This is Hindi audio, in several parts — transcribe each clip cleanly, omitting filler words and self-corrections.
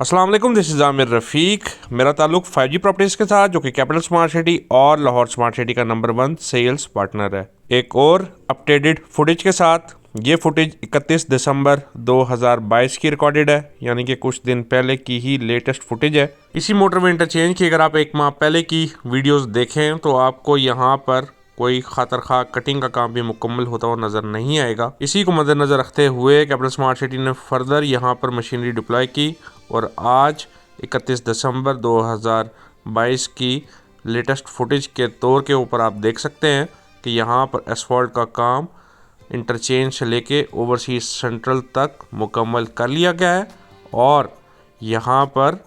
अस्सलाम वालेकुम, दिस इज़ आमिर रफ़ीक। मेरा ताल्लुक 5G प्रॉपर्टीज़ के साथ, जो कि कैपिटल स्मार्ट सिटी और लाहौर स्मार्ट सिटी का नंबर 1 सेल्स पार्टनर है। एक और अपडेटेड फुटेज के साथ। ये फुटेज 31 दिसंबर 2022 की रिकॉर्डेड है, यानी कि कुछ दिन पहले की ही लेटेस्ट फुटेज है। इसी मोटरवे इंटरचेंज की अगर आप एक माह पहले की वीडियोस देखें तो आपको यहाँ पर कोई खातर कटिंग का काम भी मुकम्मल होता हुआ नज़र नहीं आएगा। इसी को मद्देनज़र रखते हुए कैपिटल स्मार्ट सिटी ने फर्दर यहाँ पर मशीनरी डिप्लॉय की और आज 31 दिसंबर 2022 की लेटेस्ट फुटेज के तौर के ऊपर आप देख सकते हैं कि यहाँ पर एसफॉल्ट का काम इंटरचेंज से लेके ओवरसीज सेंट्रल तक मुकम्मल कर लिया गया है और यहाँ पर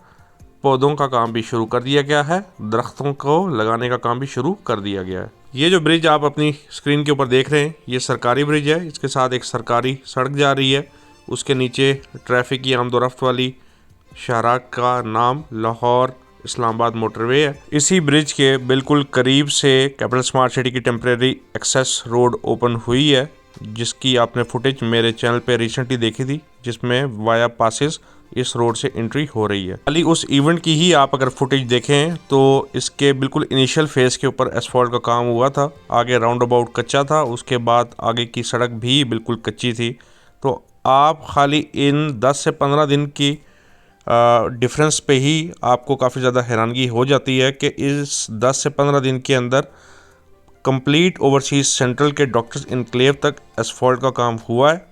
पौधों का काम भी शुरू कर दिया गया है, दरख्तों को लगाने का काम भी शुरू कर दिया गया है। ये जो ब्रिज आप अपनी स्क्रीन के ऊपर देख रहे हैं, ये सरकारी ब्रिज है। इसके साथ एक सरकारी सड़क जा रही है। उसके नीचे ट्रैफिक की आमदोरफ्त वाली शाहराह का नाम लाहौर इस्लामाबाद मोटरवे है। इसी ब्रिज के बिल्कुल करीब से कैपिटल स्मार्ट सिटी की टेम्परेरी एक्सेस रोड ओपन हुई है, जिसकी आपने फुटेज मेरे चैनल पे रिसेंटली देखी थी, जिसमें वाया पासिस इस रोड से एंट्री हो रही है। खाली उस इवेंट की ही आप अगर फुटेज देखें तो इसके बिल्कुल इनिशियल फेज के ऊपर एसफॉल्ट का काम हुआ था। आगे राउंड अबाउट कच्चा था, उसके बाद आगे की सड़क भी बिल्कुल कच्ची थी। तो आप खाली इन 10 से 15 दिन की डिफरेंस पे ही आपको काफ़ी ज़्यादा हैरानगी हो जाती है कि इस 10 से 15 दिन के अंदर कंप्लीट ओवरसीज सेंट्रल के डॉक्टर्स इनक्लेव तक एसफॉल्ट का काम हुआ है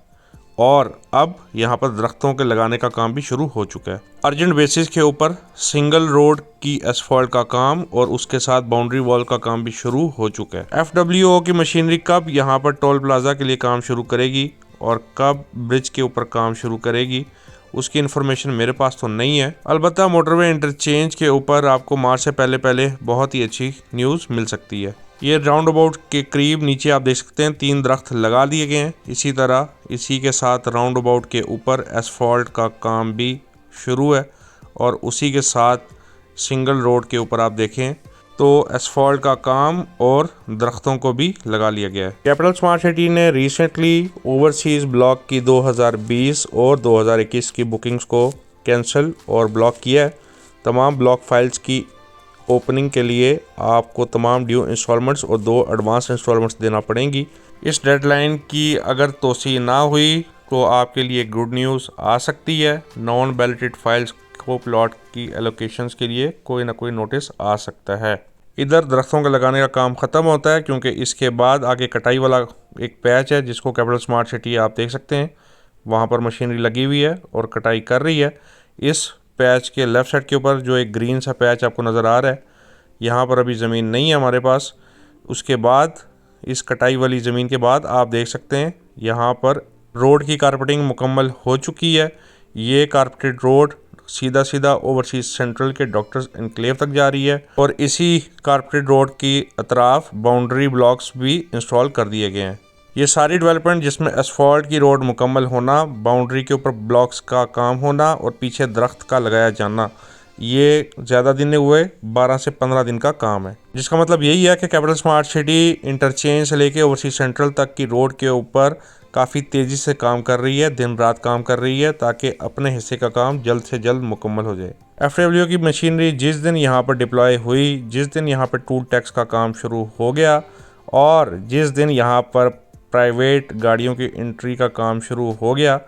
और अब यहाँ पर दरख्तों के लगाने का काम भी शुरू हो चुका है। अर्जेंट बेसिस के ऊपर सिंगल रोड की एसफॉल्ट का काम और उसके साथ बाउंड्री वॉल का काम भी शुरू हो चुका है। एफडब्ल्यूओ की मशीनरी कब यहाँ पर टोल प्लाजा के लिए काम शुरू करेगी और कब ब्रिज के ऊपर काम शुरू करेगी, उसकी इन्फॉर्मेशन मेरे पास तो नहीं है। अलबत्ता मोटरवे इंटरचेंज के ऊपर आपको मार्च से पहले बहुत ही अच्छी न्यूज़ मिल सकती है। ये राउंड अबाउट के करीब नीचे आप देख सकते हैं 3 दरख्त लगा दिए गए हैं। इसी तरह इसी के साथ राउंड अबाउट के ऊपर एसफॉल्ट का काम भी शुरू है और उसी के साथ सिंगल रोड के ऊपर आप देखें तो एसफॉल्ट का काम और दरख्तों को भी लगा लिया गया है। कैपिटल स्मार्ट सिटी ने रिसेंटली ओवरसीज़ ब्लॉक की 2020 और 2021 की बुकिंग्स को कैंसिल और ब्लॉक किया है। तमाम ब्लॉक फाइल्स की ओपनिंग के लिए आपको तमाम ड्यू इंस्टॉलमेंट्स और 2 एडवांस इंस्टॉलमेंट्स देना पड़ेंगी। इस डेडलाइन की अगर तोसी ना हुई तो आपके लिए गुड न्यूज़ आ सकती है। नॉन बैलेटेड फाइल्स को प्लॉट की एलोकेशंस के लिए कोई ना कोई नोटिस आ सकता है। इधर दरख्तों का लगाने का काम ख़त्म होता है, क्योंकि इसके बाद आगे कटाई वाला एक पैच है जिसको कैपिटल स्मार्ट सिटी आप देख सकते हैं। वहाँ पर मशीनरी लगी हुई है और कटाई कर रही है। इस पैच के लेफ़्ट साइड के ऊपर जो एक ग्रीन सा पैच आपको नज़र आ रहा है, यहाँ पर अभी ज़मीन नहीं है हमारे पास। उसके बाद इस कटाई वाली ज़मीन के बाद आप देख सकते हैं यहाँ पर रोड की कारपेटिंग मुकम्मल हो चुकी है। ये कारपेटेड रोड सीधा ओवरसीज सेंट्रल के डॉक्टर्स एनक्लेव तक जा रही है और इसी कारपेटेड रोड की अतराफ बाउंड्री ब्लॉक्स भी इंस्टॉल कर दिए गए हैं। ये सारी डेवलपमेंट जिसमें एसफॉल्ट की रोड मुकम्मल होना, बाउंड्री के ऊपर ब्लॉक्स का काम होना और पीछे दरख्त का लगाया जाना, ये ज़्यादा दिन नहीं हुए, 12 से 15 दिन का काम है। जिसका मतलब यही है कि कैपिटल स्मार्ट सिटी इंटरचेंज से लेके ओवरसीज सेंट्रल तक की रोड के ऊपर काफ़ी तेज़ी से काम कर रही है, दिन रात काम कर रही है, ताकि अपने हिस्से का काम जल्द से जल्द मुकम्मल हो जाए। एफडब्ल्यू की मशीनरी जिस दिन यहाँ पर डिप्लॉय हुई, जिस दिन यहाँ पर टूल टैक्स का काम शुरू हो गया और जिस दिन यहाँ पर प्राइवेट गाड़ियों की एंट्री का काम शुरू हो गया,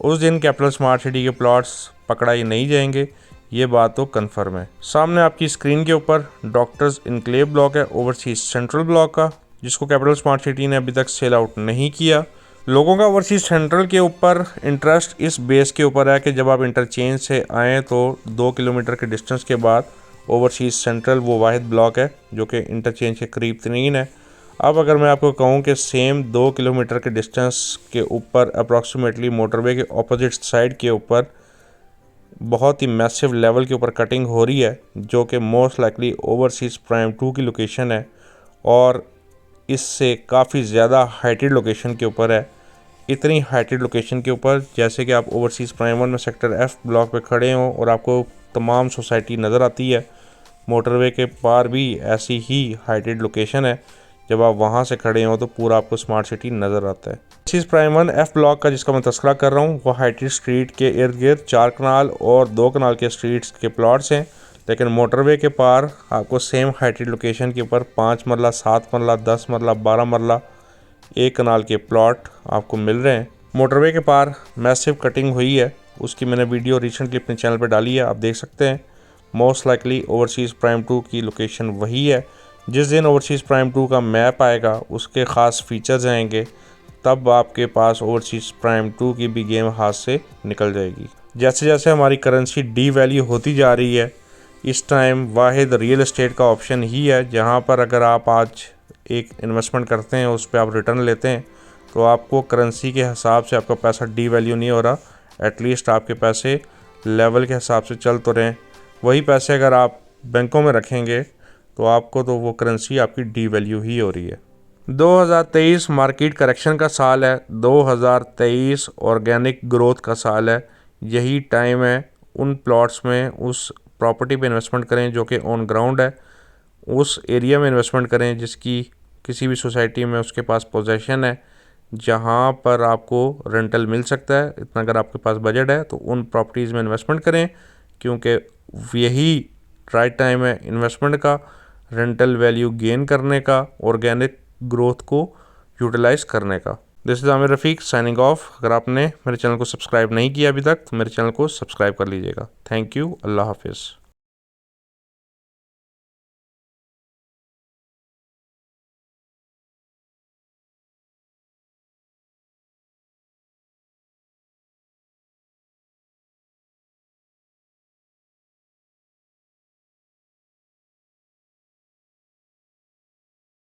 उस दिन कैपिटल स्मार्ट सिटी के प्लॉट्स पकड़ाई नहीं जाएंगे। ये बात तो कन्फर्म है। सामने आपकी स्क्रीन के ऊपर डॉक्टर्स इनक्लेव ब्लॉक है ओवरसीज सेंट्रल ब्लॉक का, जिसको कैपिटल स्मार्ट सिटी ने अभी तक सेल आउट नहीं किया। लोगों का ओवरसीज सेंट्रल के ऊपर इंटरेस्ट इस बेस के ऊपर है कि जब आप इंटरचेंज से आएँ तो 2 किलोमीटर के डिस्टेंस के बाद ओवरसीज सेंट्रल वो वाहिद ब्लॉक है जो कि इंटरचेंज के करीब तरीन है। अब अगर मैं आपको कहूँ कि सेम 2 किलोमीटर के डिस्टेंस के ऊपर अप्रॉक्सीमेटली मोटरवे के ऑपोजिट साइड के ऊपर बहुत ही मैसिव लेवल के ऊपर कटिंग हो रही है, जो कि मोस्ट लाइकली ओवरसीज प्राइम 2 की लोकेशन है और इससे काफ़ी ज़्यादा हाइटेड लोकेशन के ऊपर है। इतनी हाइटेड लोकेशन के ऊपर जैसे कि आप ओवरसीज प्राइम 1 में सेक्टर एफ ब्लॉक पे खड़े हों और आपको तमाम सोसाइटी नज़र आती है। मोटरवे के पार भी ऐसी ही हाइटेड लोकेशन है, जब आप वहाँ से खड़े हो तो पूरा आपको स्मार्ट सिटी नज़र आता है। ओवरसीज़ प्राइम 1 F ब्लॉक का जिसका मैं तस्करा कर रहा हूँ वो हाईटी स्ट्रीट के इर्द गिर्द 4 कनाल और 2 कनाल के स्ट्रीट्स के प्लॉट्स हैं, लेकिन मोटरवे के पार आपको सेम हाईटी लोकेशन के ऊपर 5 मरला, 7 मरला, 10 मरला, 12 मरला 1 कनाल के प्लॉट आपको मिल रहे हैं। मोटरवे के पार मैसिव कटिंग हुई है, उसकी मैंने वीडियो रिसेंटली अपने चैनल पर डाली है, आप देख सकते हैं। मोस्ट लाइकली ओवरसीज़ प्राइम 2 की लोकेशन वही है। जिस दिन ओवरसीज़ प्राइम 2 का मैप आएगा, उसके ख़ास फीचर्स आएंगे, तब आपके पास ओवरसीज़ प्राइम 2 की भी गेम हाथ से निकल जाएगी। जैसे जैसे हमारी करेंसी डी वैल्यू होती जा रही है, इस टाइम वाहिद रियल एस्टेट का ऑप्शन ही है जहां पर अगर आप आज एक इन्वेस्टमेंट करते हैं, उस पर आप रिटर्न लेते हैं, तो आपको करेंसी के हिसाब से आपका पैसा डी वैल्यू नहीं हो रहा, एटलीस्ट आपके पैसे लेवल के हिसाब से चल तो रहे हैं। वही पैसे अगर आप बैंकों में रखेंगे तो आपको तो वो करेंसी आपकी डी वैल्यू ही हो रही है। 2023 मार्केट करेक्शन का साल है, 2023 ऑर्गेनिक ग्रोथ का साल है। यही टाइम है उन प्लॉट्स में उस प्रॉपर्टी पे इन्वेस्टमेंट करें जो कि ऑन ग्राउंड है, उस एरिया में इन्वेस्टमेंट करें जिसकी किसी भी सोसाइटी में उसके पास पोजेशन है, जहां पर आपको रेंटल मिल सकता है। इतना अगर आपके पास बजट है तो उन प्रॉपर्टीज़ में इन्वेस्टमेंट करें, क्योंकि यही राइट टाइम है इन्वेस्टमेंट का, रेंटल वैल्यू गेन करने का, ऑर्गेनिक ग्रोथ को यूटिलाइज करने का। This is Aamir Rafiq signing off. अगर आपने मेरे चैनल को सब्सक्राइब नहीं किया अभी तक तो मेरे चैनल को सब्सक्राइब कर लीजिएगा। Thank you. अल्लाह हाफिज़।